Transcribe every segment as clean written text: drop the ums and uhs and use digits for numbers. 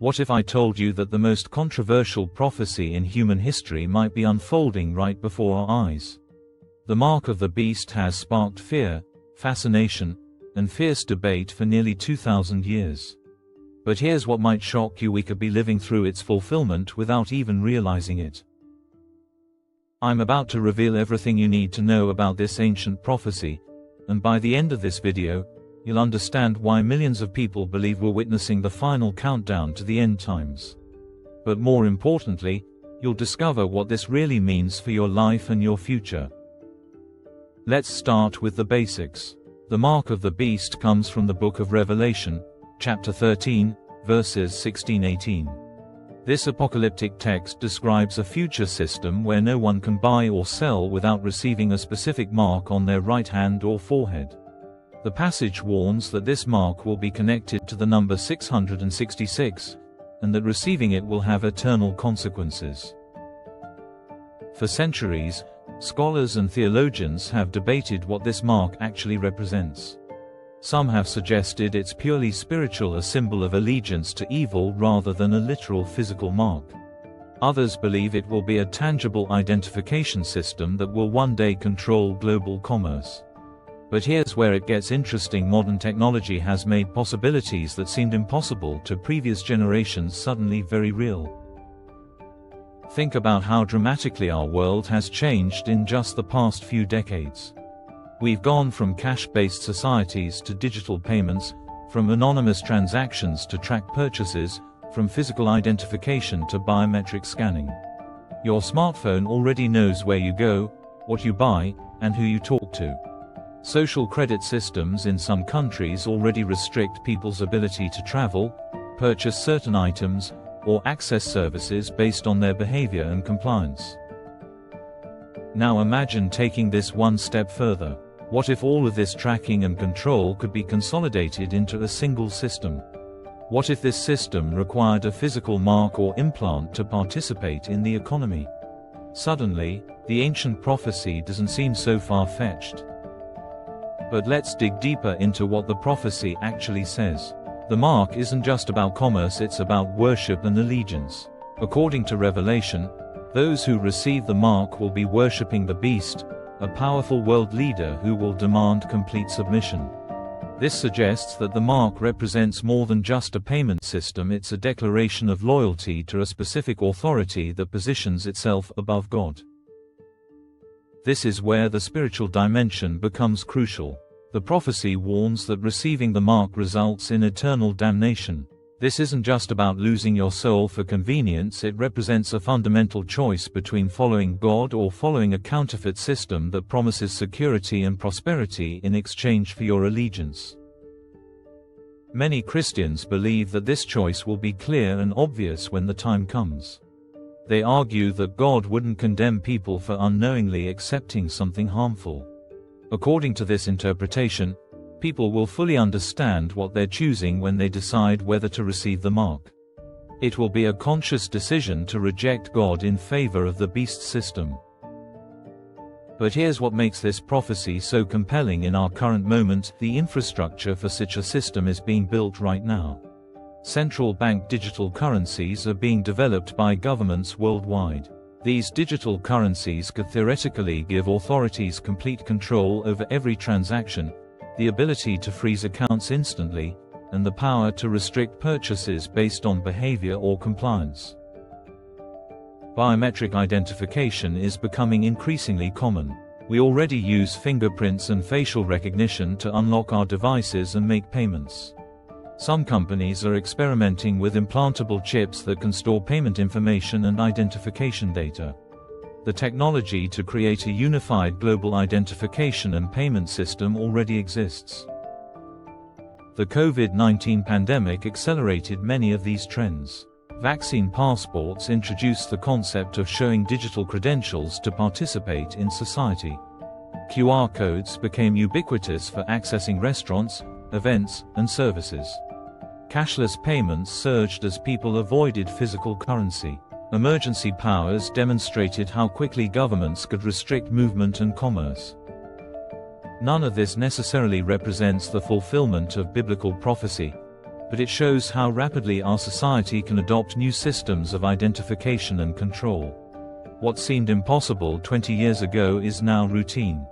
What if I told you that the most controversial prophecy in human history might be unfolding right before our eyes? The mark of the beast has sparked fear, fascination, and fierce debate for nearly 2,000 years. But here's what might shock you: we could be living through its fulfillment without even realizing it. I'm about to reveal everything you need to know about this ancient prophecy, and by the end of this video, you'll understand why millions of people believe we're witnessing the final countdown to the end times. But more importantly, you'll discover what this really means for your life and your future. Let's start with the basics. The mark of the beast comes from the book of Revelation, chapter 13, verses 16-18. This apocalyptic text describes a future system where no one can buy or sell without receiving a specific mark on their right hand or forehead. The passage warns that this mark will be connected to the number 666, and that receiving it will have eternal consequences. For centuries, scholars and theologians have debated what this mark actually represents. Some have suggested it's purely spiritual, a symbol of allegiance to evil rather than a literal physical mark. Others believe it will be a tangible identification system that will one day control global commerce. But here's where it gets interesting: modern technology has made possibilities that seemed impossible to previous generations suddenly very real. Think about how dramatically our world has changed in just the past few decades. We've gone from cash-based societies to digital payments, from anonymous transactions to track purchases, from physical identification to biometric scanning. Your smartphone already knows where you go, what you buy, and who you talk to. Social credit systems in some countries already restrict people's ability to travel, purchase certain items, or access services based on their behavior and compliance. Now imagine taking this one step further. What if all of this tracking and control could be consolidated into a single system? What if this system required a physical mark or implant to participate in the economy? Suddenly, the ancient prophecy doesn't seem so far-fetched. But let's dig deeper into what the prophecy actually says. The mark isn't just about commerce, it's about worship and allegiance. According to Revelation, those who receive the mark will be worshipping the beast, a powerful world leader who will demand complete submission. This suggests that the mark represents more than just a payment system, it's a declaration of loyalty to a specific authority that positions itself above God. This is where the spiritual dimension becomes crucial. The prophecy warns that receiving the mark results in eternal damnation. This isn't just about losing your soul for convenience, it represents a fundamental choice between following God or following a counterfeit system that promises security and prosperity in exchange for your allegiance. Many Christians believe that this choice will be clear and obvious when the time comes. They argue that God wouldn't condemn people for unknowingly accepting something harmful. According to this interpretation, people will fully understand what they're choosing when they decide whether to receive the mark. It will be a conscious decision to reject God in favor of the beast system. But here's what makes this prophecy so compelling in our current moment: the infrastructure for such a system is being built right now. Central bank digital currencies are being developed by governments worldwide. These digital currencies could theoretically give authorities complete control over every transaction, the ability to freeze accounts instantly, and the power to restrict purchases based on behavior or compliance. Biometric identification is becoming increasingly common. We already use fingerprints and facial recognition to unlock our devices and make payments. Some companies are experimenting with implantable chips that can store payment information and identification data. The technology to create a unified global identification and payment system already exists. The COVID-19 pandemic accelerated many of these trends. Vaccine passports introduced the concept of showing digital credentials to participate in society. QR codes became ubiquitous for accessing restaurants, events, and services. Cashless payments surged as people avoided physical currency. Emergency powers demonstrated how quickly governments could restrict movement and commerce. None of this necessarily represents the fulfillment of biblical prophecy, but it shows how rapidly our society can adopt new systems of identification and control. What seemed impossible 20 years ago is now routine.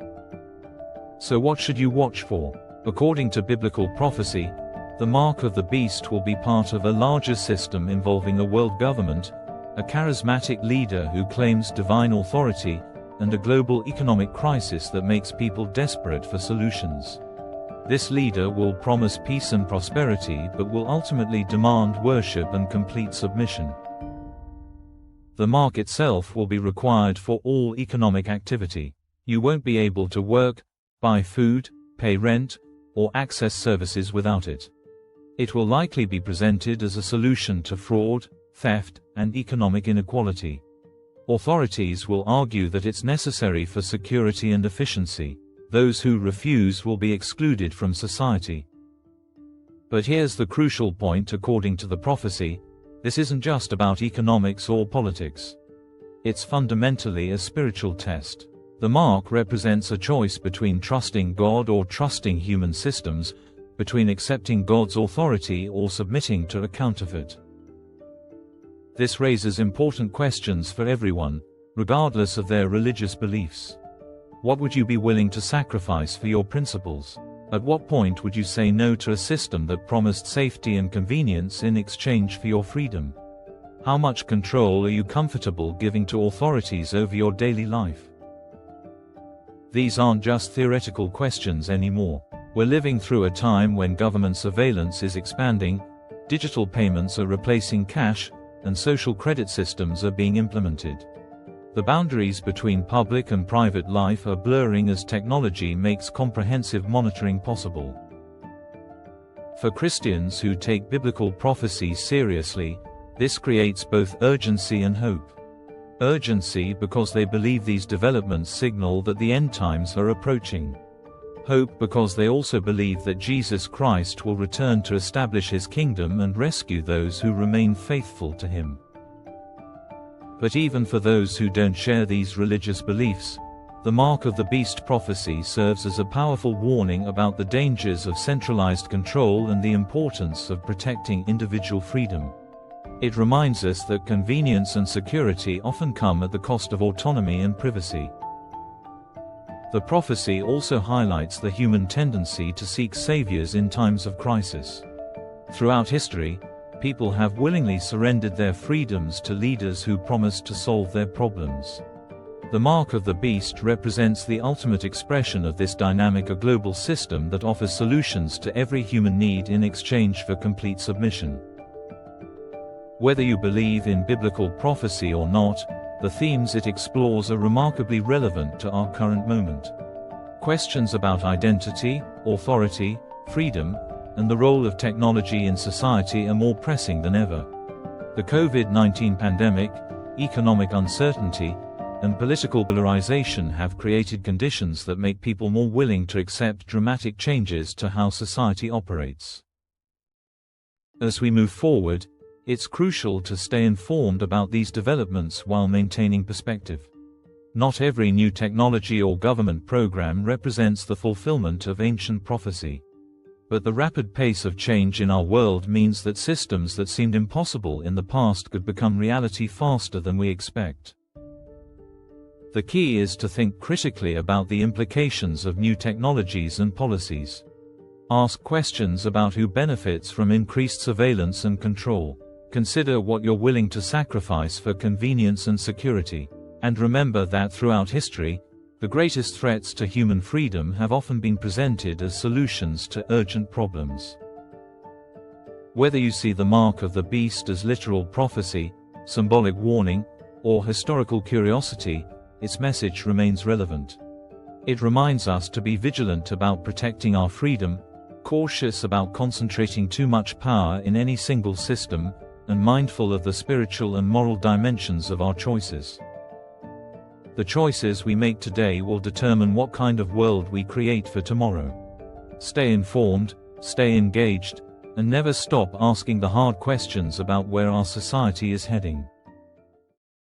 So what should you watch for? According to biblical prophecy, the mark of the beast will be part of a larger system involving a world government, a charismatic leader who claims divine authority, and a global economic crisis that makes people desperate for solutions. This leader will promise peace and prosperity but will ultimately demand worship and complete submission. The mark itself will be required for all economic activity. You won't be able to work, buy food, pay rent, or access services without it. It will likely be presented as a solution to fraud, theft, and economic inequality. Authorities will argue that it's necessary for security and efficiency. Those who refuse will be excluded from society. But here's the crucial point according to the prophecy: this isn't just about economics or politics. It's fundamentally a spiritual test. The mark represents a choice between trusting God or trusting human systems, between accepting God's authority or submitting to a counterfeit. This raises important questions for everyone, regardless of their religious beliefs. What would you be willing to sacrifice for your principles? At what point would you say no to a system that promised safety and convenience in exchange for your freedom? How much control are you comfortable giving to authorities over your daily life? These aren't just theoretical questions anymore. We're living through a time when government surveillance is expanding, digital payments are replacing cash, and social credit systems are being implemented. The boundaries between public and private life are blurring as technology makes comprehensive monitoring possible. For Christians who take biblical prophecy seriously, this creates both urgency and hope. Urgency because they believe these developments signal that the end times are approaching. Hope because they also believe that Jesus Christ will return to establish his kingdom and rescue those who remain faithful to him. But even for those who don't share these religious beliefs, the mark of the beast prophecy serves as a powerful warning about the dangers of centralized control and the importance of protecting individual freedom. It reminds us that convenience and security often come at the cost of autonomy and privacy. The prophecy also highlights the human tendency to seek saviors in times of crisis. Throughout history, people have willingly surrendered their freedoms to leaders who promised to solve their problems. The mark of the beast represents the ultimate expression of this dynamic, a global system that offers solutions to every human need in exchange for complete submission. Whether you believe in biblical prophecy or not, the themes it explores are remarkably relevant to our current moment. Questions about identity, authority, freedom, and the role of technology in society are more pressing than ever. The COVID-19 pandemic, economic uncertainty, and political polarization have created conditions that make people more willing to accept dramatic changes to how society operates. As we move forward, it's crucial to stay informed about these developments while maintaining perspective. Not every new technology or government program represents the fulfillment of ancient prophecy. But the rapid pace of change in our world means that systems that seemed impossible in the past could become reality faster than we expect. The key is to think critically about the implications of new technologies and policies. Ask questions about who benefits from increased surveillance and control. Consider what you're willing to sacrifice for convenience and security. And remember that throughout history, the greatest threats to human freedom have often been presented as solutions to urgent problems. Whether you see the mark of the beast as literal prophecy, symbolic warning, or historical curiosity, its message remains relevant. It reminds us to be vigilant about protecting our freedom, cautious about concentrating too much power in any single system, and mindful of the spiritual and moral dimensions of our choices. The choices we make today will determine what kind of world we create for tomorrow. Stay informed, stay engaged, and never stop asking the hard questions about where our society is heading.